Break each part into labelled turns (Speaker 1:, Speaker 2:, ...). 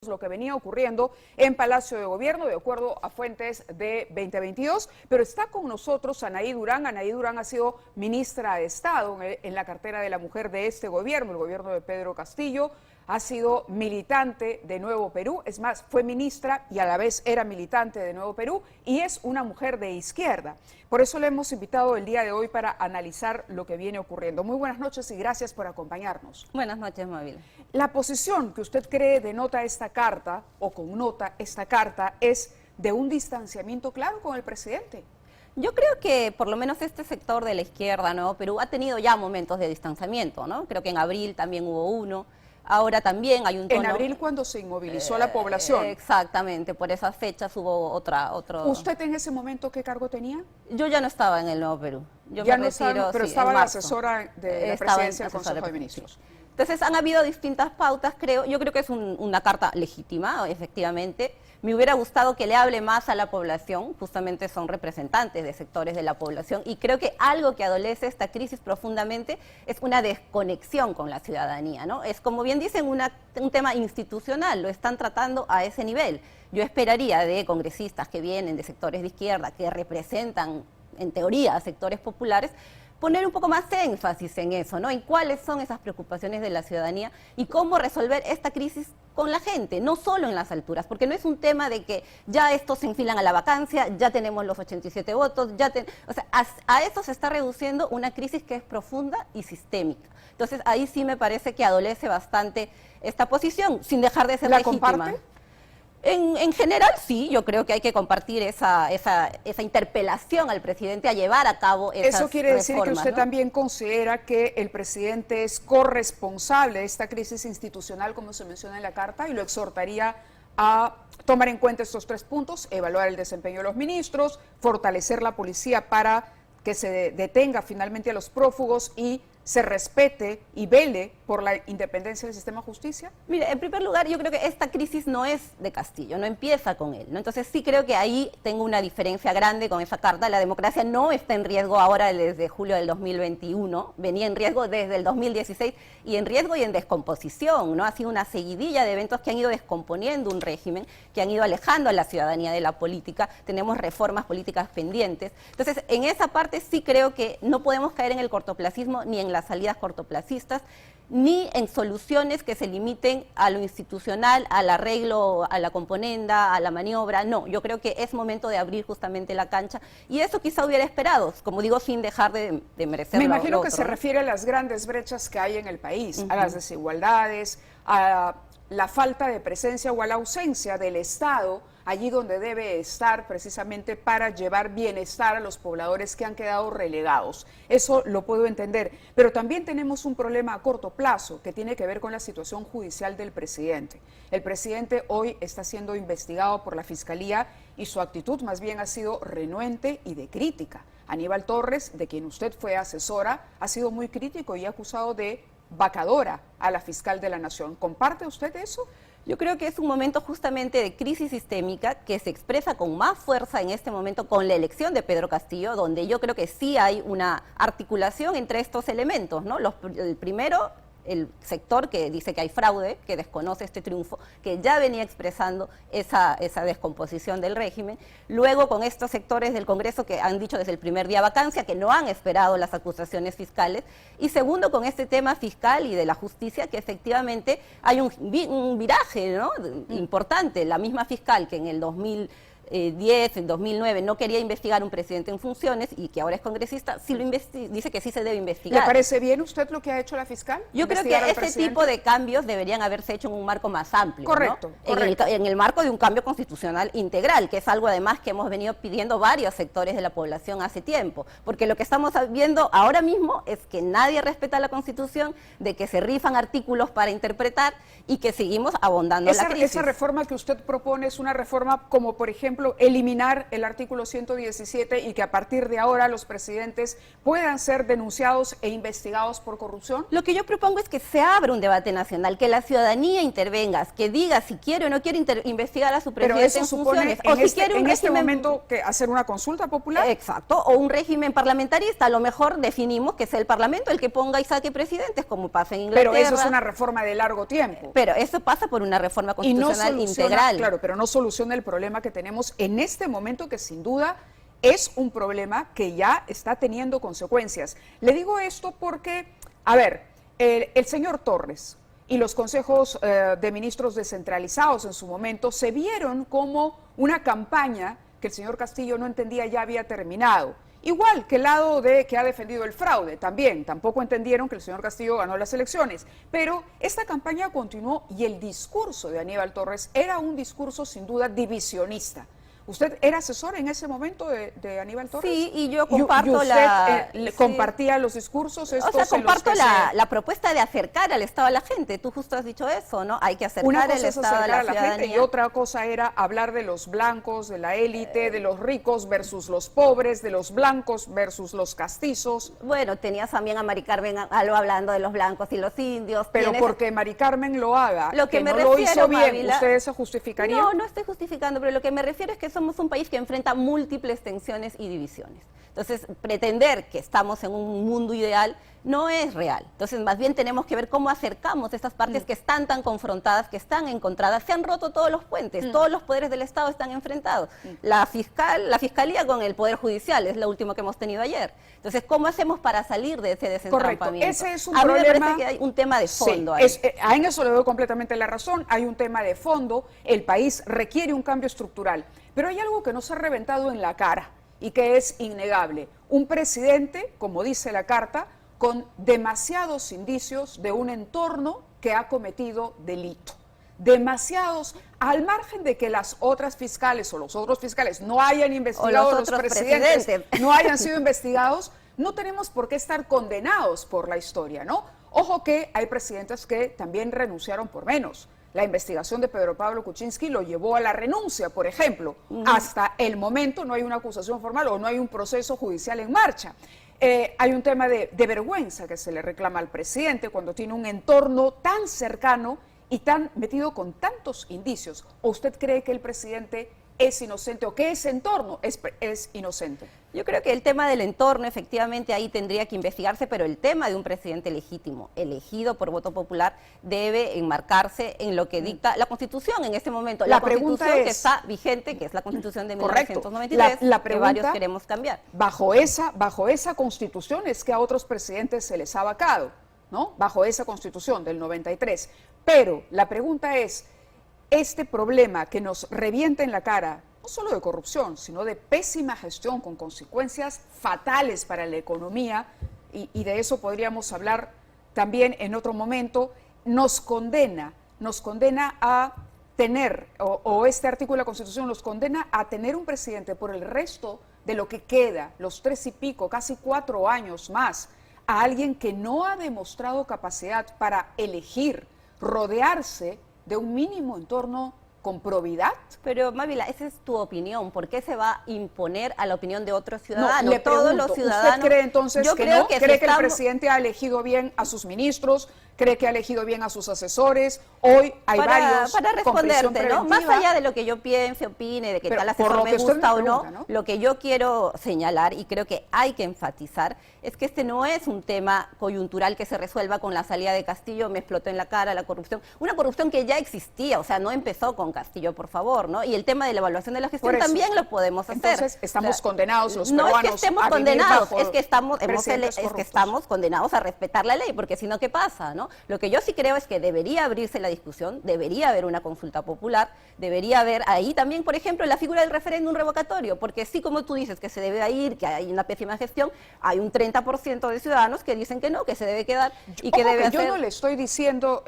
Speaker 1: lo que venía ocurriendo en Palacio de Gobierno, de acuerdo a fuentes de 2022, pero está con nosotros Anaí Durán. Anaí Durán ha sido ministra de Estado en la cartera de la mujer de este gobierno, el gobierno de Pedro Castillo. Ha sido militante de Nuevo Perú, es más, fue ministra y a la vez era militante de Nuevo Perú y es una mujer de izquierda. Por eso le hemos invitado el día de hoy para analizar lo que viene ocurriendo. Muy buenas noches y gracias por acompañarnos.
Speaker 2: Buenas noches, Mabel.
Speaker 1: La posición que usted cree denota esta carta o connota esta carta es de un distanciamiento claro con el presidente.
Speaker 2: Yo creo que por lo menos este sector de la izquierda, Nuevo Perú, ha tenido ya momentos de distanciamiento, ¿no? Creo que en abril también hubo uno. Ahora también hay un tono...
Speaker 1: En abril, cuando se inmovilizó la población.
Speaker 2: Exactamente, por esas fechas hubo otro...
Speaker 1: ¿Usted en ese momento qué cargo tenía?
Speaker 2: Yo ya no estaba en el Nuevo Perú. Yo
Speaker 1: ya
Speaker 2: me
Speaker 1: no
Speaker 2: retiro,
Speaker 1: estaba, pero
Speaker 2: sí,
Speaker 1: estaba
Speaker 2: en
Speaker 1: la
Speaker 2: marzo.
Speaker 1: asesora de la presidencia del Consejo de Ministros.
Speaker 2: Sí. Entonces han habido distintas pautas, creo. Yo creo que es una carta legítima, efectivamente. Me hubiera gustado que le hable más a la población, justamente son representantes de sectores de la población, y creo que algo que adolece esta crisis profundamente es una desconexión con la ciudadanía, ¿no? Es, como bien dicen, un tema institucional, lo están tratando a ese nivel. Yo esperaría de congresistas que vienen de sectores de izquierda, que representan, en teoría, a sectores populares, poner un poco más énfasis en eso, ¿no? En cuáles son esas preocupaciones de la ciudadanía y cómo resolver esta crisis con la gente, no solo en las alturas, porque no es un tema de que ya estos se enfilan a la vacancia, ya tenemos los 87 votos, o sea, a eso se está reduciendo una crisis que es profunda y sistémica. Entonces, ahí sí me parece que adolece bastante esta posición, sin dejar de ser legítima.
Speaker 1: ¿La comparte?
Speaker 2: En general, sí, yo creo que hay que compartir esa interpelación al presidente a llevar a cabo esas reformas.
Speaker 1: Eso quiere decir que usted,
Speaker 2: ¿no?,
Speaker 1: también considera que el presidente es corresponsable de esta crisis institucional, como se menciona en la carta, y lo exhortaría a tomar en cuenta estos 3 puntos: evaluar el desempeño de los ministros, fortalecer la policía para que se detenga finalmente a los prófugos y se respete y vele por la independencia del sistema de justicia?
Speaker 2: Mire, en primer lugar, yo creo que esta crisis no es de Castillo, no empieza con él, ¿no? Entonces sí creo que ahí tengo una diferencia grande con esa carta. La democracia no está en riesgo ahora desde julio del 2021, venía en riesgo desde el 2016 y en riesgo y en descomposición, ¿no? Ha sido una seguidilla de eventos que han ido descomponiendo un régimen, que han ido alejando a la ciudadanía de la política. Tenemos reformas políticas pendientes. Entonces, en esa parte sí creo que no podemos caer en el cortoplacismo ni en las salidas cortoplacistas, ni en soluciones que se limiten a lo institucional, al arreglo, a la componenda, a la maniobra. No, yo creo que es momento de abrir justamente la cancha, y eso quizá hubiera esperado, como digo, sin dejar de merecer.
Speaker 1: Me imagino que
Speaker 2: otro,
Speaker 1: se
Speaker 2: ¿no?,
Speaker 1: refiere a las grandes brechas que hay en el país, a las desigualdades, a la falta de presencia o a la ausencia del Estado allí donde debe estar, precisamente para llevar bienestar a los pobladores que han quedado relegados. Eso lo puedo entender, pero también tenemos un problema a corto plazo que tiene que ver con la situación judicial del presidente. El presidente hoy está siendo investigado por la Fiscalía y su actitud más bien ha sido renuente y de crítica. Aníbal Torres, de quien usted fue asesora, ha sido muy crítico y ha acusado de vacadora a la fiscal de la Nación. ¿Comparte usted eso?
Speaker 2: Yo creo que es un momento justamente de crisis sistémica que se expresa con más fuerza en este momento con la elección de Pedro Castillo, donde yo creo que sí hay una articulación entre estos elementos, ¿no? El primero, el sector que dice que hay fraude, que desconoce este triunfo, que ya venía expresando esa descomposición del régimen. Luego, con estos sectores del Congreso que han dicho desde el primer día vacancia, que no han esperado las acusaciones fiscales. Y segundo, con este tema fiscal y de la justicia, que efectivamente hay un viraje, ¿no?, importante. La misma fiscal que en el 2010, en 2009, no quería investigar a un presidente en funciones y que ahora es congresista, sí dice que sí se debe investigar.
Speaker 1: ¿Le parece bien usted lo que ha hecho la fiscal?
Speaker 2: Yo creo que ese tipo de cambios deberían haberse hecho en un marco más amplio,
Speaker 1: correcto,
Speaker 2: ¿no?
Speaker 1: Correcto.
Speaker 2: En el marco de un cambio constitucional integral, que es algo además que hemos venido pidiendo varios sectores de la población hace tiempo, porque lo que estamos viendo ahora mismo es que nadie respeta la Constitución, de que se rifan artículos para interpretar y que seguimos abondando la crisis.
Speaker 1: Esa reforma que usted propone es una reforma como, por ejemplo, ejemplo, eliminar el artículo 117 y que a partir de ahora los presidentes puedan ser denunciados e investigados por corrupción?
Speaker 2: Lo que yo propongo es que se abra un debate nacional, que la ciudadanía intervenga, que diga si quiere o no quiere investigar a su
Speaker 1: Pero
Speaker 2: presidente
Speaker 1: eso
Speaker 2: en
Speaker 1: supone
Speaker 2: funciones, o si quiere un
Speaker 1: en este
Speaker 2: régimen...
Speaker 1: momento que hacer una consulta popular.
Speaker 2: Exacto, o un régimen parlamentarista. A lo mejor definimos que sea el Parlamento el que ponga y saque presidentes, como pasa en Inglaterra.
Speaker 1: Pero eso es una reforma de largo tiempo.
Speaker 2: Pero eso pasa por una reforma constitucional integral.
Speaker 1: Claro, pero no soluciona el problema que tenemos en este momento, que sin duda es un problema que ya está teniendo consecuencias. Le digo esto porque, a ver, el señor Torres y los consejos de ministros descentralizados en su momento se vieron como una campaña que el señor Castillo no entendía ya había terminado. Igual que el lado que ha defendido el fraude, tampoco entendieron que el señor Castillo ganó las elecciones. Pero esta campaña continuó y el discurso de Aníbal Torres era un discurso sin duda divisionista. ¿Usted era asesor en ese momento de Aníbal Torres?
Speaker 2: Sí, y yo comparto
Speaker 1: ¿Y usted compartía los discursos estos?
Speaker 2: O sea, comparto la propuesta de acercar al Estado a la gente. Tú justo has dicho eso, ¿no? Hay que acercar el Estado a la gente,
Speaker 1: y otra cosa era hablar de los blancos, de la élite, de los ricos versus los pobres, de los blancos versus los castizos.
Speaker 2: Bueno, tenías también a Mari Carmen Alba hablando de los blancos y los indios.
Speaker 1: Pero porque Mari Carmen lo haga,
Speaker 2: lo que me
Speaker 1: no
Speaker 2: refiero,
Speaker 1: lo hizo bien,
Speaker 2: Mávila,
Speaker 1: ¿usted se justificaría?
Speaker 2: No, no estoy justificando, pero lo que me refiero es que somos un país que enfrenta múltiples tensiones y divisiones. Entonces, pretender que estamos en un mundo ideal no es real. Entonces, más bien tenemos que ver cómo acercamos estas partes que están tan confrontadas, que están encontradas. Se han roto todos los puentes, todos los poderes del Estado están enfrentados. La fiscalía con el Poder Judicial es lo último que hemos tenido ayer. Entonces, ¿cómo hacemos para salir de ese desentrampamiento?
Speaker 1: Correcto, ese es un
Speaker 2: A mí
Speaker 1: problema.
Speaker 2: me parece que hay un tema de fondo ahí.
Speaker 1: En eso le doy completamente la razón. Hay un tema de fondo. El país requiere un cambio estructural. Pero hay algo que nos ha reventado en la cara y que es innegable. Un presidente, como dice la carta, con demasiados indicios de un entorno que ha cometido delito. Demasiados, al margen de que las otras fiscales o los otros fiscales no hayan investigado a los presidentes, no hayan sido investigados, no tenemos por qué estar condenados por la historia, ¿no? Ojo que hay presidentes que también renunciaron por menos. La investigación de Pedro Pablo Kuczynski lo llevó a la renuncia, por ejemplo. Hasta el momento no hay una acusación formal o no hay un proceso judicial en marcha. Hay un tema de vergüenza que se le reclama al presidente cuando tiene un entorno tan cercano y tan metido con tantos indicios. ¿O usted cree que el presidente es inocente o que ese entorno es inocente?
Speaker 2: Yo creo que el tema del entorno, efectivamente, ahí tendría que investigarse, pero el tema de un presidente legítimo, elegido por voto popular, debe enmarcarse en lo que dicta la Constitución en este momento. La Constitución que está vigente, que es la Constitución de 1993,
Speaker 1: la pregunta,
Speaker 2: que varios queremos cambiar.
Speaker 1: Bajo esa Constitución es que a otros presidentes se les ha vacado, ¿no? Bajo esa Constitución del 93. Pero la pregunta es, este problema que nos revienta en la cara, no solo de corrupción, sino de pésima gestión con consecuencias fatales para la economía, y de eso podríamos hablar también en otro momento, nos condena a tener, o este artículo de la Constitución nos condena a tener un presidente por el resto de lo que queda, los 3 y pico, casi 4 años más, a alguien que no ha demostrado capacidad para elegir, rodearse de un mínimo entorno con probidad.
Speaker 2: Pero, Mávila, esa es tu opinión. ¿Por qué se va a imponer a la opinión de otros ciudadanos?
Speaker 1: No, le pregunto,
Speaker 2: todos los ciudadanos.
Speaker 1: ¿usted cree entonces
Speaker 2: yo
Speaker 1: que
Speaker 2: creo
Speaker 1: no?
Speaker 2: Que
Speaker 1: ¿Cree que el presidente ha elegido bien a sus ministros? ¿Cree que ha elegido bien a sus asesores? Hoy hay varios
Speaker 2: para responderte, ¿no? Más allá de lo que yo piense, opine, de que tal asesor me gusta o no, lo que yo quiero señalar, y creo que hay que enfatizar, es que este no es un tema coyuntural que se resuelva con la salida de Castillo, me explotó en la cara la corrupción. Una corrupción que ya existía, o sea, no empezó con Castillo, por favor, ¿no? Y el tema de la evaluación de la gestión también lo podemos hacer.
Speaker 1: Entonces, estamos condenados los peruanos.
Speaker 2: No es que estemos condenados, es que
Speaker 1: estamos
Speaker 2: condenados a respetar la ley, porque si no, ¿qué pasa, no? Lo que yo sí creo es que debería abrirse la discusión, debería haber una consulta popular, debería haber ahí también, por ejemplo, la figura del referéndum revocatorio, porque sí, como tú dices, que se debe ir, que hay una pésima gestión, hay un 30% de ciudadanos que dicen que no, que se debe quedar y que debe hacer...
Speaker 1: Yo no le estoy diciendo,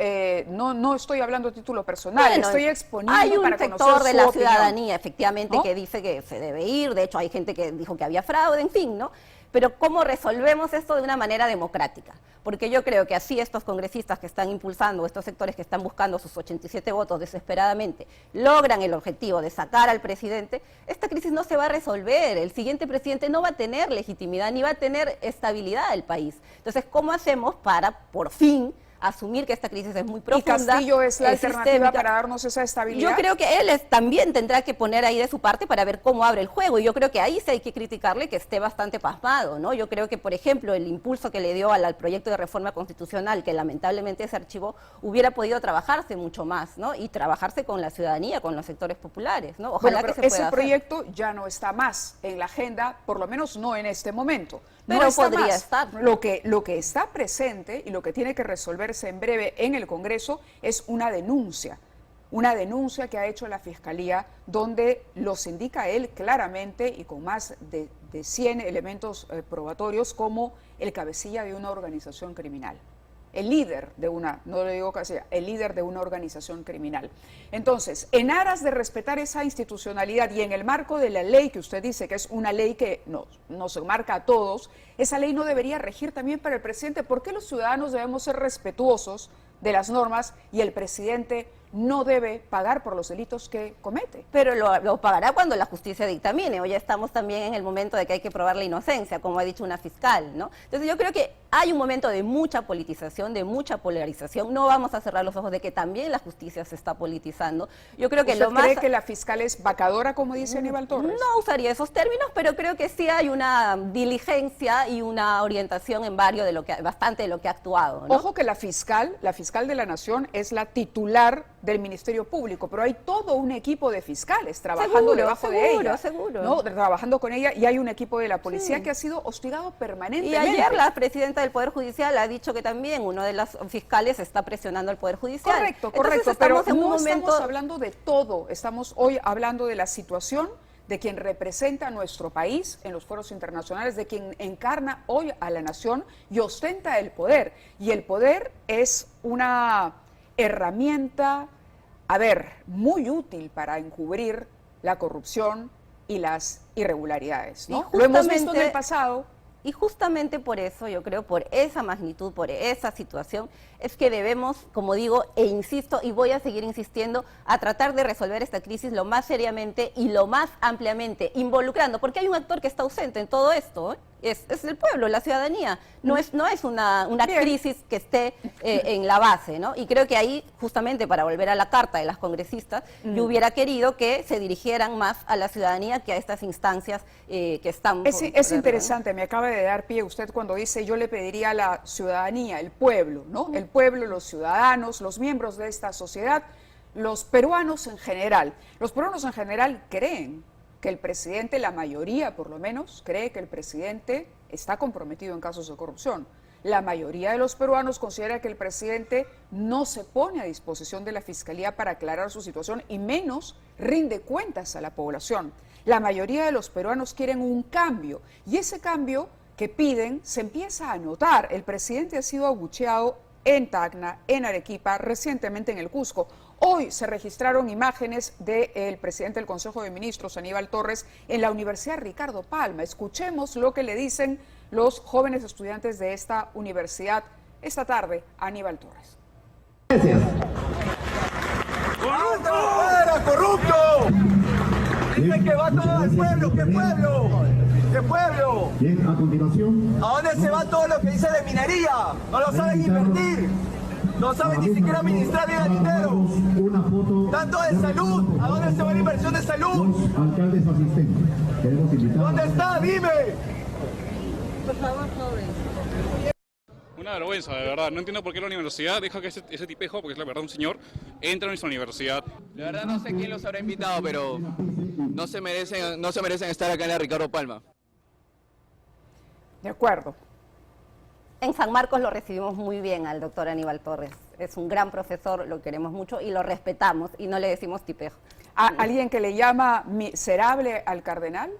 Speaker 1: no estoy hablando a título personal,
Speaker 2: bueno,
Speaker 1: estoy exponiendo
Speaker 2: hay un
Speaker 1: para
Speaker 2: sector
Speaker 1: conocer
Speaker 2: de
Speaker 1: su
Speaker 2: la
Speaker 1: opinión,
Speaker 2: ciudadanía, efectivamente,
Speaker 1: ¿no?
Speaker 2: que dice que se debe ir, de hecho hay gente que dijo que había fraude, en fin, ¿no? pero ¿cómo resolvemos esto de una manera democrática? Porque yo creo que así estos congresistas que están impulsando, estos sectores que están buscando sus 87 votos desesperadamente, logran el objetivo de sacar al presidente, esta crisis no se va a resolver, el siguiente presidente no va a tener legitimidad ni va a tener estabilidad el país. Entonces, ¿cómo hacemos para, por fin, asumir que esta crisis es muy profunda?
Speaker 1: ¿Y Castillo es la alternativa para darnos esa estabilidad?
Speaker 2: Yo creo que él también tendrá que poner ahí de su parte para ver cómo abre el juego, y yo creo que ahí sí hay que criticarle que esté bastante pasmado, ¿no? Yo creo que, por ejemplo, el impulso que le dio al proyecto de reforma constitucional, que lamentablemente se archivó, hubiera podido trabajarse mucho más, ¿no? Y trabajarse con la ciudadanía, con los sectores populares, ¿no? Ojalá
Speaker 1: pero
Speaker 2: que se pueda
Speaker 1: ese
Speaker 2: hacer.
Speaker 1: proyecto ya no está más en la agenda, por lo menos no en este momento.
Speaker 2: Pero
Speaker 1: no está
Speaker 2: podría
Speaker 1: más.
Speaker 2: estar.
Speaker 1: Lo que está presente y lo que tiene que resolverse en breve en el Congreso es una denuncia que ha hecho la Fiscalía, donde los indica él claramente y con más de 100 elementos probatorios como el cabecilla de una organización criminal. El líder de una, no le digo casi, el líder de una organización criminal. Entonces, en aras de respetar esa institucionalidad y en el marco de la ley que usted dice que es una ley que nos marca a todos, esa ley no debería regir también para el presidente. ¿Por qué los ciudadanos debemos ser respetuosos de las normas y el presidente no debe pagar por los delitos que comete?
Speaker 2: Pero lo pagará cuando la justicia dictamine. Hoy ya estamos también en el momento de que hay que probar la inocencia, como ha dicho una fiscal, ¿no? Entonces yo creo que hay un momento de mucha politización, de mucha polarización. No vamos a cerrar los ojos de que también la justicia se está politizando. Yo creo que
Speaker 1: ¿Usted
Speaker 2: lo más...
Speaker 1: cree que la fiscal es vacadora, como dice Aníbal Torres?
Speaker 2: No usaría esos términos, pero creo que sí hay una diligencia y una orientación en bastante de lo que ha actuado, ¿no?
Speaker 1: Ojo que la fiscal de la Nación es la titular del Ministerio Público, pero hay todo un equipo de fiscales trabajando debajo de ella, ¿no? Trabajando con ella, y hay un equipo de la policía que ha sido hostigado permanentemente.
Speaker 2: Y ayer la presidenta del Poder Judicial ha dicho que también uno de los fiscales está presionando al Poder Judicial.
Speaker 1: Correcto, pero no estamos hablando de todo, estamos hoy hablando de la situación de quien representa a nuestro país en los foros internacionales, de quien encarna hoy a la nación y ostenta el poder. Y el poder es una herramienta, muy útil para encubrir la corrupción y las irregularidades, ¿no? Lo hemos visto en el pasado.
Speaker 2: Y justamente por eso, yo creo, por esa magnitud, por esa situación, es que debemos, como digo, e insisto, y voy a seguir insistiendo, a tratar de resolver esta crisis lo más seriamente y lo más ampliamente, involucrando, porque hay un actor que está ausente en todo esto, ¿eh? Es el pueblo, la ciudadanía, no es una crisis que esté en la base, ¿no? Y creo que ahí, justamente para volver a la carta de las congresistas, yo hubiera querido que se dirigieran más a la ciudadanía que a estas instancias que están...
Speaker 1: Es interesante, me acaba de dar pie usted cuando dice yo le pediría a la ciudadanía, el pueblo, ¿no? El pueblo, los ciudadanos, los miembros de esta sociedad, los peruanos en general. Los peruanos en general creen que el presidente, la mayoría por lo menos, cree que el presidente está comprometido en casos de corrupción. La mayoría de los peruanos considera que el presidente no se pone a disposición de la Fiscalía para aclarar su situación y menos rinde cuentas a la población. La mayoría de los peruanos quieren un cambio y ese cambio que piden se empieza a notar. El presidente ha sido abucheado en Tacna, en Arequipa, recientemente en el Cusco. Hoy se registraron imágenes del presidente del Consejo de Ministros, Aníbal Torres, en la Universidad Ricardo Palma. Escuchemos lo que le dicen los jóvenes estudiantes de esta universidad esta tarde a Aníbal Torres.
Speaker 3: Gracias.
Speaker 4: ¡Corrupto! ¡Fuera, corrupto! Dicen que va todo el pueblo, ¿qué pueblo? ¿Qué pueblo?
Speaker 3: Bien, a continuación.
Speaker 4: ¿A dónde se va todo lo que dice de minería? No lo saben invertir. No saben ni siquiera administrar bien el dinero.
Speaker 3: Una foto.
Speaker 4: Tanto de salud. ¿A dónde se va la inversión de salud?
Speaker 3: Los alcaldes asistentes. Queremos invitar.
Speaker 4: ¿Dónde está? Dime.
Speaker 2: Por favor, joven.
Speaker 5: Una vergüenza, de verdad. No entiendo por qué la universidad deja que ese tipejo, porque es la verdad un señor, entre a nuestra universidad.
Speaker 6: La verdad no sé quién los habrá invitado, pero no se merecen estar acá en la Ricardo Palma.
Speaker 1: De acuerdo.
Speaker 2: En San Marcos lo recibimos muy bien al doctor Aníbal Torres. Es un gran profesor, lo queremos mucho y lo respetamos y no le decimos tipejo.
Speaker 1: ¿A alguien que le llama miserable al cardenal?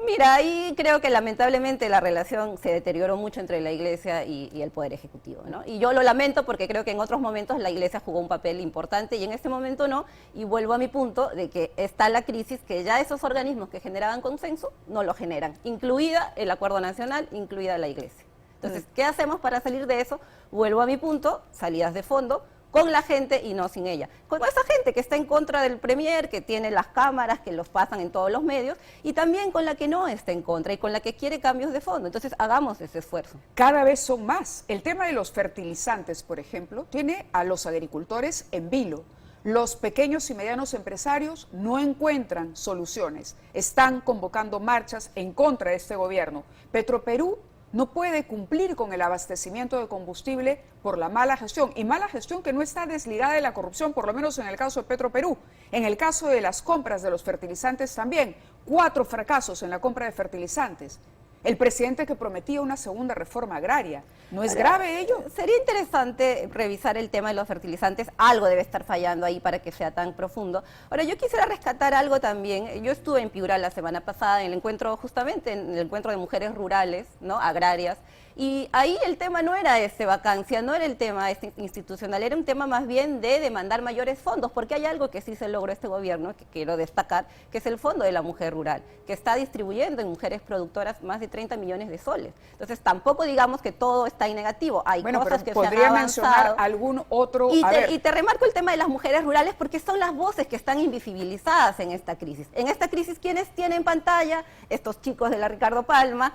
Speaker 2: Mira, ahí creo que lamentablemente la relación se deterioró mucho entre la Iglesia y el Poder Ejecutivo, ¿no? Y yo lo lamento porque creo que en otros momentos la Iglesia jugó un papel importante y en este momento no, y vuelvo a mi punto de que está la crisis que ya esos organismos que generaban consenso no lo generan, incluida el Acuerdo Nacional, incluida la Iglesia. Entonces, ¿qué hacemos para salir de eso? Vuelvo a mi punto, salidas de fondo, con la gente y no sin ella. Con esa gente que está en contra del Premier, que tiene las cámaras, que los pasan en todos los medios, y también con la que no está en contra y con la que quiere cambios de fondo. Entonces, hagamos ese esfuerzo.
Speaker 1: Cada vez son más. El tema de los fertilizantes, por ejemplo, tiene a los agricultores en vilo. Los pequeños y medianos empresarios no encuentran soluciones. Están convocando marchas en contra de este gobierno. Petroperú no puede cumplir con el abastecimiento de combustible por la mala gestión, y mala gestión que no está desligada de la corrupción, por lo menos en el caso de Petroperú. En el caso de las compras de los fertilizantes también, 4 fracasos en la compra de fertilizantes. El presidente que prometía una segunda reforma agraria. ¿No es grave ello?
Speaker 2: Sería interesante revisar el tema de los fertilizantes. Algo debe estar fallando ahí para que sea tan profundo. Ahora, yo quisiera rescatar algo también. Yo estuve en Piura la semana pasada en el encuentro, justamente en el encuentro de mujeres rurales, ¿no?, agrarias. Y ahí el tema no era vacancia, no era el tema institucional, era un tema más bien de demandar mayores fondos, porque hay algo que sí se logró este gobierno, que quiero destacar, que es el Fondo de la Mujer Rural, que está distribuyendo en mujeres productoras más de 30 millones de soles. Entonces tampoco digamos que todo está en negativo, hay cosas que se han
Speaker 1: podría
Speaker 2: avanzado.
Speaker 1: mencionar algún otro...
Speaker 2: Y te remarco el tema de las mujeres rurales porque son las voces que están invisibilizadas en esta crisis. En esta crisis, ¿quiénes tienen pantalla? Estos chicos de la Ricardo Palma,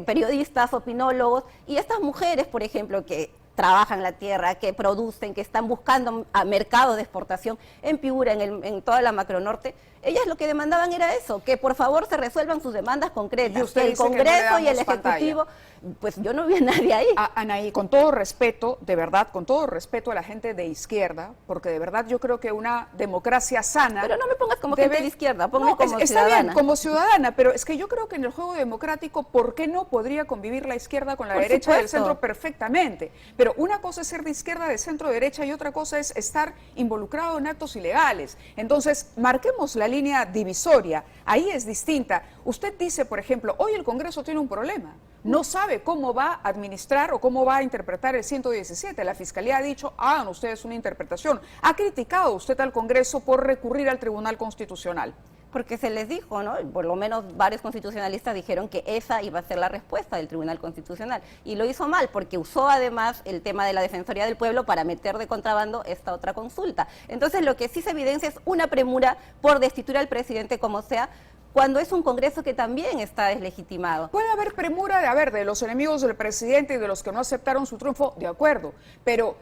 Speaker 2: periodistas, opinólogos, y estas mujeres, por ejemplo, que trabajan la tierra, que producen, que están buscando a mercados de exportación en Piura, en toda la macronorte, ellas lo que demandaban era eso, que por favor se resuelvan sus demandas concretas,
Speaker 1: Y usted
Speaker 2: que el
Speaker 1: dice que no le
Speaker 2: Congreso y el
Speaker 1: damos pantalla.
Speaker 2: Ejecutivo, pues yo no vi a nadie ahí.
Speaker 1: Anaí, con todo respeto, de verdad, con todo respeto a la gente de izquierda, porque de verdad yo creo que una democracia sana...
Speaker 2: Pero no me pongas como gente de izquierda, ponme
Speaker 1: No,
Speaker 2: como
Speaker 1: está
Speaker 2: ciudadana.
Speaker 1: bien, como ciudadana, pero es que yo creo que en el juego democrático, ¿por qué no podría convivir la izquierda con la
Speaker 2: Por
Speaker 1: derecha y el
Speaker 2: supuesto.
Speaker 1: centro perfectamente? Pero una cosa es ser de izquierda, de centro, derecha, y otra cosa es estar involucrado en actos ilegales. Entonces, marquemos la línea divisoria. Ahí es distinta. Usted dice, por ejemplo, hoy el Congreso tiene un problema. No sabe cómo va a administrar o cómo va a interpretar el 117. La Fiscalía ha dicho, hagan ustedes una interpretación. ¿Ha criticado usted al Congreso por recurrir al Tribunal Constitucional?
Speaker 2: Porque se les dijo, ¿no? Por lo menos varios constitucionalistas dijeron que esa iba a ser la respuesta del Tribunal Constitucional. Y lo hizo mal, porque usó además el tema de la Defensoría del Pueblo para meter de contrabando esta otra consulta. Entonces lo que sí se evidencia es una premura por destituir al presidente como sea, cuando es un Congreso que también está deslegitimado.
Speaker 1: Puede haber premura de los enemigos del presidente y de los que no aceptaron su triunfo, de acuerdo, pero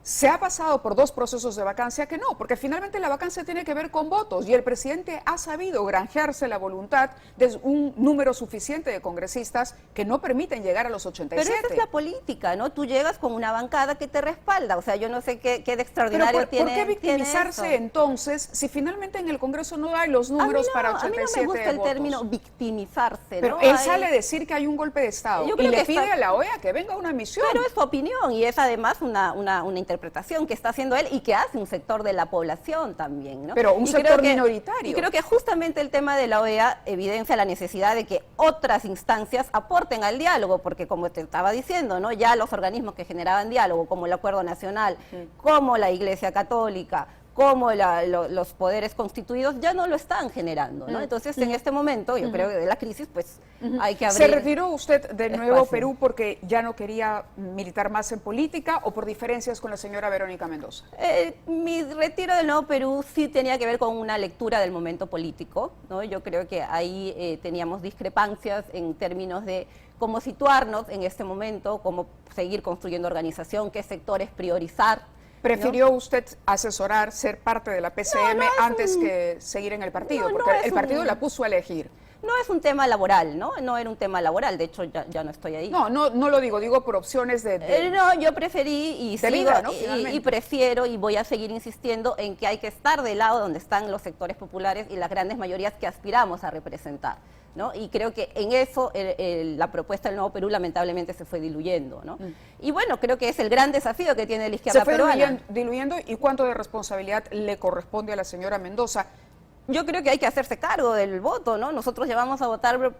Speaker 1: se ha pasado por 2 procesos de vacancia que no, porque finalmente la vacancia tiene que ver con votos y el presidente ha sabido granjearse la voluntad de un número suficiente de congresistas que no permiten llegar a los 87.
Speaker 2: Pero esa es la política, ¿no? Tú llegas con una bancada que te respalda, o sea, yo no sé qué de extraordinario
Speaker 1: pero
Speaker 2: tiene.
Speaker 1: ¿por qué victimizarse entonces si finalmente en el Congreso no hay los números para 87
Speaker 2: A mí no me gusta el
Speaker 1: votos?
Speaker 2: término victimizarse,
Speaker 1: Pero
Speaker 2: ¿no?
Speaker 1: él sale a decir que hay un golpe de Estado
Speaker 2: Yo
Speaker 1: y
Speaker 2: creo
Speaker 1: le
Speaker 2: que
Speaker 1: pide
Speaker 2: está-
Speaker 1: a la OEA que venga una misión.
Speaker 2: Pero es su opinión y es además una interpretación que está haciendo él y que hace un sector de la población también, ¿no?
Speaker 1: Pero un
Speaker 2: Y
Speaker 1: sector
Speaker 2: creo que-
Speaker 1: minoritario.
Speaker 2: Y creo que justamente el tema de la OEA evidencia la necesidad de que otras instancias aporten al diálogo, porque como te estaba diciendo, ¿no? Ya los organismos que generaban diálogo, como el Acuerdo Nacional, como la Iglesia Católica, como los poderes constituidos, ya no lo están generando, ¿no? Entonces, en este momento, yo creo que de la crisis, pues hay que abrir...
Speaker 1: ¿Se retiró usted de Nuevo
Speaker 2: espacio.
Speaker 1: Perú porque ya no quería militar más en política o por diferencias con la señora Verónica Mendoza?
Speaker 2: Mi retiro del Nuevo Perú sí tenía que ver con una lectura del momento político, ¿no? Yo creo que ahí teníamos discrepancias en términos de cómo situarnos en este momento, cómo seguir construyendo organización, qué sectores priorizar.
Speaker 1: ¿Prefirió usted asesorar, ser parte de la PCM antes que seguir en el partido?
Speaker 2: No, no
Speaker 1: Porque
Speaker 2: es
Speaker 1: el partido
Speaker 2: un-
Speaker 1: la puso a elegir.
Speaker 2: No es un tema laboral, ¿no? No era un tema laboral, de hecho ya no estoy ahí.
Speaker 1: No lo digo por opciones de...
Speaker 2: No, yo preferí y
Speaker 1: de
Speaker 2: sigo
Speaker 1: vida, ¿no?
Speaker 2: y
Speaker 1: Finalmente.
Speaker 2: prefiero y voy a seguir insistiendo en que hay que estar del lado donde están los sectores populares y las grandes mayorías que aspiramos a representar, ¿no? Y creo que en eso la propuesta del Nuevo Perú lamentablemente se fue diluyendo, ¿no? Y bueno, creo que es el gran desafío que tiene la izquierda
Speaker 1: Se fue
Speaker 2: peruana.
Speaker 1: diluyendo y cuánto de responsabilidad le corresponde a la señora Mendoza.
Speaker 2: Yo creo que hay que hacerse cargo del voto, ¿no? Nosotros ya vamos a votar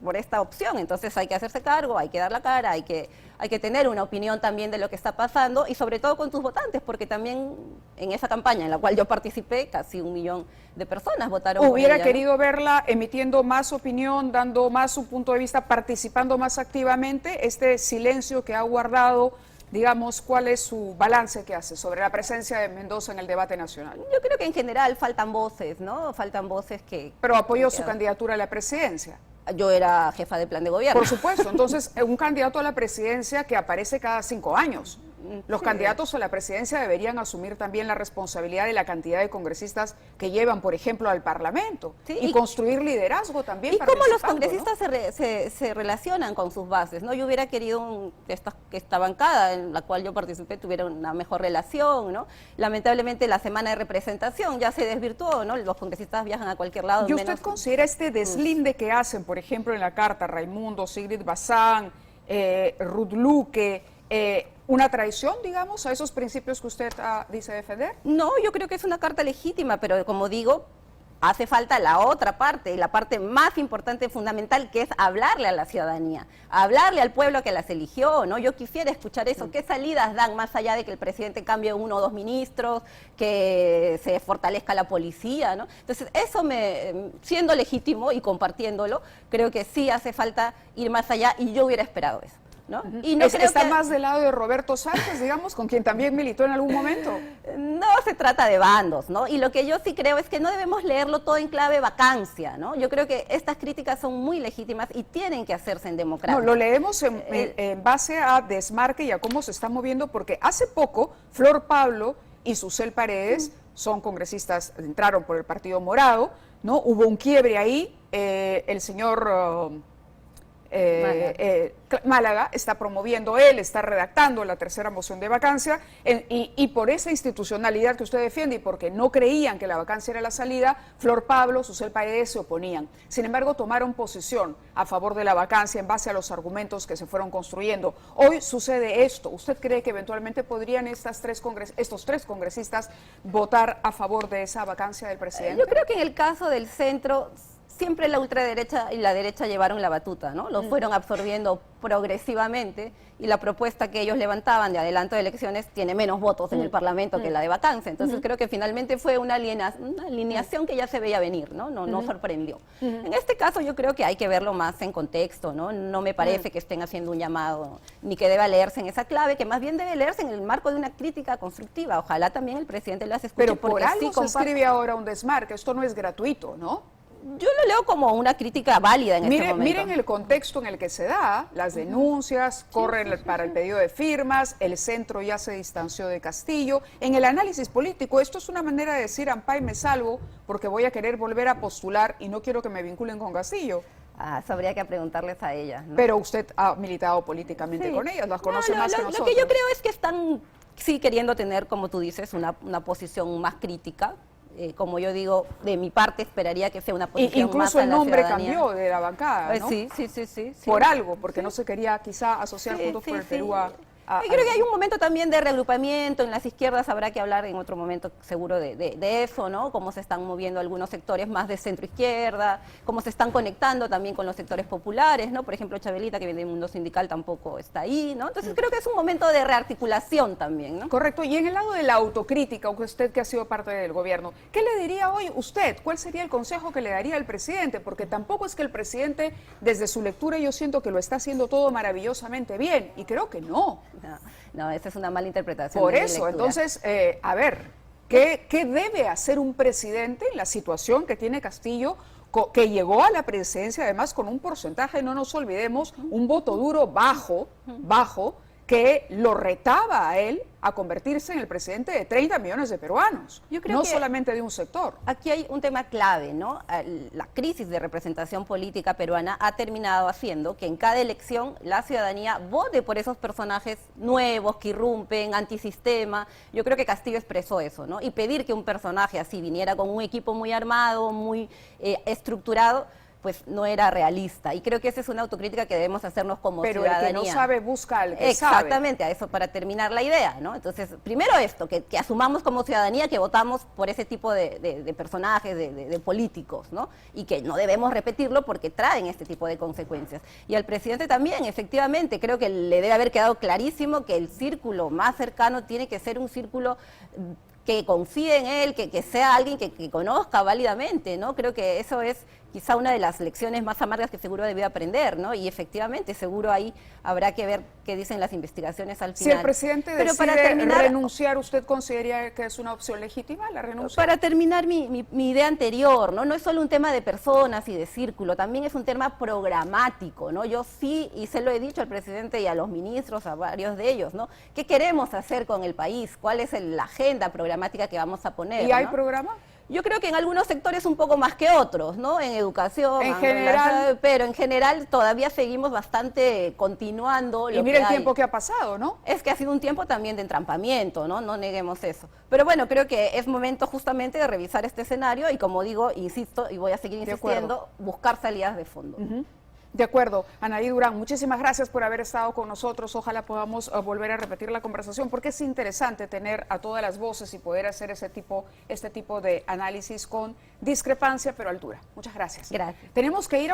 Speaker 2: por esta opción, entonces hay que hacerse cargo, hay que dar la cara, hay que tener una opinión también de lo que está pasando y sobre todo con tus votantes, porque también en esa campaña en la cual yo participé, casi 1 millón de personas votaron por
Speaker 1: ¿Hubiera
Speaker 2: ella,
Speaker 1: querido
Speaker 2: ¿no?
Speaker 1: verla emitiendo más opinión, dando más su punto de vista, participando más activamente? Este silencio que ha guardado, digamos, ¿cuál es su balance que hace sobre la presencia de Mendoza en el debate nacional?
Speaker 2: Yo creo que en general faltan voces, ¿no? Faltan voces que...
Speaker 1: Pero apoyó su candidatura a la presidencia.
Speaker 2: Yo era jefa de plan de gobierno.
Speaker 1: Por supuesto, entonces un candidato a la presidencia que aparece cada 5 años. Los
Speaker 2: Sí.
Speaker 1: candidatos a la presidencia deberían asumir también la responsabilidad de la cantidad de congresistas que llevan, por ejemplo, al Parlamento.
Speaker 2: Sí,
Speaker 1: y construir liderazgo también.
Speaker 2: ¿Y cómo los
Speaker 1: participando,
Speaker 2: congresistas se relacionan con sus bases? ¿No? Yo hubiera querido que esta bancada en la cual yo participé tuviera una mejor relación, ¿no? Lamentablemente la semana de representación ya se desvirtuó, ¿no? Los congresistas viajan a cualquier lado.
Speaker 1: ¿Y usted considera este deslinde que hacen, por ejemplo, en la carta Raimundo, Sigrid Bazán, Ruth Luque, una traición, digamos, a esos principios que usted dice defender?
Speaker 2: No, yo creo que es una carta legítima, pero como digo, hace falta la otra parte, y la parte más importante, fundamental, que es hablarle a la ciudadanía, hablarle al pueblo que las eligió, ¿no? Yo quisiera escuchar eso, ¿qué salidas dan más allá de que el presidente cambie 1 o 2 ministros, que se fortalezca la policía, ¿no? Entonces, eso siendo legítimo y compartiéndolo, creo que sí hace falta ir más allá y yo hubiera esperado eso, ¿no? Y no creo
Speaker 1: ¿Está
Speaker 2: que...
Speaker 1: más del lado de Roberto Sánchez, digamos, con quien también militó en algún momento?
Speaker 2: No se trata de bandos, ¿no? Y lo que yo sí creo es que no debemos leerlo todo en clave vacancia, ¿no? Yo creo que estas críticas son muy legítimas y tienen que hacerse en democracia.
Speaker 1: No, lo leemos en base a desmarque y a cómo se está moviendo, porque hace poco Flor Pablo y Susel Paredes son congresistas, entraron por el Partido Morado, ¿no? Hubo un quiebre ahí, el señor... Málaga está promoviendo, él está redactando la tercera moción de vacancia y por esa institucionalidad que usted defiende y porque no creían que la vacancia era la salida, Flor Pablo, Susel Paredes se oponían. Sin embargo, tomaron posición a favor de la vacancia en base a los argumentos que se fueron construyendo. Hoy sucede esto. ¿Usted cree que eventualmente podrían estos 3 congresistas votar a favor de esa vacancia del presidente?
Speaker 2: Yo creo que en el caso del centro... Siempre la ultraderecha y la derecha llevaron la batuta, ¿no? Lo fueron absorbiendo progresivamente y la propuesta que ellos levantaban de adelanto de elecciones tiene menos votos en el Parlamento que la de vacancia. Entonces creo que finalmente fue una alineación que ya se veía venir, ¿no? No sorprendió. En este caso yo creo que hay que verlo más en contexto, ¿no? No me parece que estén haciendo un llamado ni que deba leerse en esa clave, que más bien debe leerse en el marco de una crítica constructiva. Ojalá también el presidente las escuche.
Speaker 1: Pero por
Speaker 2: porque
Speaker 1: algo
Speaker 2: sí
Speaker 1: se escribe ahora un desmarque, esto no es gratuito, ¿no?
Speaker 2: Yo lo leo como una crítica válida en este momento.
Speaker 1: Miren el contexto en el que se da, las denuncias, corren para el pedido de firmas, el centro ya se distanció de Castillo. En el análisis político, esto es una manera de decir, ampay, me salvo porque voy a querer volver a postular y no quiero que me vinculen con Castillo.
Speaker 2: Eso habría que preguntarles a ellas, ¿no?
Speaker 1: Pero usted ha militado políticamente con ellas, las conoce más que nosotros.
Speaker 2: Lo que yo creo es que están, sí, queriendo tener, como tú dices, una posición más crítica. Como yo digo, de mi parte esperaría que sea una posición
Speaker 1: incluso
Speaker 2: más a
Speaker 1: el
Speaker 2: la
Speaker 1: nombre
Speaker 2: ciudadanía.
Speaker 1: cambió de la bancada, ¿no?
Speaker 2: Sí.
Speaker 1: Por algo, porque no se quería quizá asociar Juntos por el Perú a...
Speaker 2: Y creo que hay un momento también de reagrupamiento en las izquierdas, habrá que hablar en otro momento seguro de eso, ¿no? Cómo se están moviendo algunos sectores más de centro-izquierda, cómo se están conectando también con los sectores populares, ¿no? Por ejemplo, Chabelita, que viene del mundo sindical, tampoco está ahí, ¿no? Entonces creo que es un momento de rearticulación también, ¿no?
Speaker 1: Correcto. Y en el lado de la autocrítica, usted que ha sido parte del gobierno, ¿qué le diría hoy usted? ¿Cuál sería el consejo que le daría al presidente? Porque tampoco es que el presidente, desde su lectura, yo siento que lo está haciendo todo maravillosamente bien, y creo que no.
Speaker 2: No, esa es una mala interpretación.
Speaker 1: Por
Speaker 2: de mi
Speaker 1: eso,
Speaker 2: lectura.
Speaker 1: entonces, a ver, ¿qué debe hacer un presidente en la situación que tiene Castillo, que llegó a la presidencia además con un porcentaje, no nos olvidemos, un voto duro bajo, que lo retaba a él a convertirse en el presidente de 30 millones de peruanos,
Speaker 2: Yo creo
Speaker 1: no
Speaker 2: que
Speaker 1: solamente de un sector?
Speaker 2: Aquí hay un tema clave, ¿no? La crisis de representación política peruana ha terminado haciendo que en cada elección la ciudadanía vote por esos personajes nuevos que irrumpen, antisistema. Yo creo que Castillo expresó eso, ¿no? Y pedir que un personaje así viniera con un equipo muy armado, muy estructurado, pues no era realista. Y creo que esa es una autocrítica que debemos hacernos como
Speaker 1: Pero
Speaker 2: ciudadanía.
Speaker 1: el que no sabe busca al que sabe.
Speaker 2: Exactamente, a eso para terminar la idea, ¿no? Entonces, primero esto, que asumamos como ciudadanía que votamos por ese tipo de personajes, de políticos, ¿no? Y que no debemos repetirlo porque traen este tipo de consecuencias. Y al presidente también, efectivamente, creo que le debe haber quedado clarísimo que el círculo más cercano tiene que ser un círculo que confíe en él, que sea alguien que conozca válidamente, ¿no? Creo que eso es quizá una de las lecciones más amargas que seguro debió aprender, ¿no? Y efectivamente, seguro ahí habrá que ver qué dicen las investigaciones al final.
Speaker 1: Si el presidente
Speaker 2: Pero
Speaker 1: decide
Speaker 2: para terminar,
Speaker 1: renunciar, ¿usted considera que es una opción legítima la renuncia?
Speaker 2: para terminar mi idea anterior, ¿no? No es solo un tema de personas y de círculo, también es un tema programático, ¿no? Yo sí, y se lo he dicho al presidente y a los ministros, a varios de ellos, ¿no? ¿Qué queremos hacer con el país? ¿Cuál es la agenda programática que vamos a poner?
Speaker 1: ¿Y hay
Speaker 2: ¿no?
Speaker 1: programa?
Speaker 2: Yo creo que en algunos sectores un poco más que otros, ¿no? En educación,
Speaker 1: En general.
Speaker 2: pero en general todavía seguimos bastante continuando.
Speaker 1: Y
Speaker 2: lo
Speaker 1: mira
Speaker 2: que
Speaker 1: el
Speaker 2: hay.
Speaker 1: tiempo que ha pasado, ¿no?
Speaker 2: Es que ha sido un tiempo también de entrampamiento, ¿no? No neguemos eso. Pero bueno, creo que es momento justamente de revisar este escenario y, como digo, insisto y voy a seguir
Speaker 1: De acuerdo.
Speaker 2: insistiendo, buscar salidas de fondo.
Speaker 1: De acuerdo. Anaí Durán, muchísimas gracias por haber estado con nosotros. Ojalá podamos volver a repetir la conversación porque es interesante tener a todas las voces y poder hacer este tipo de análisis con discrepancia pero altura. Muchas gracias.
Speaker 2: Gracias.
Speaker 1: Tenemos que ir a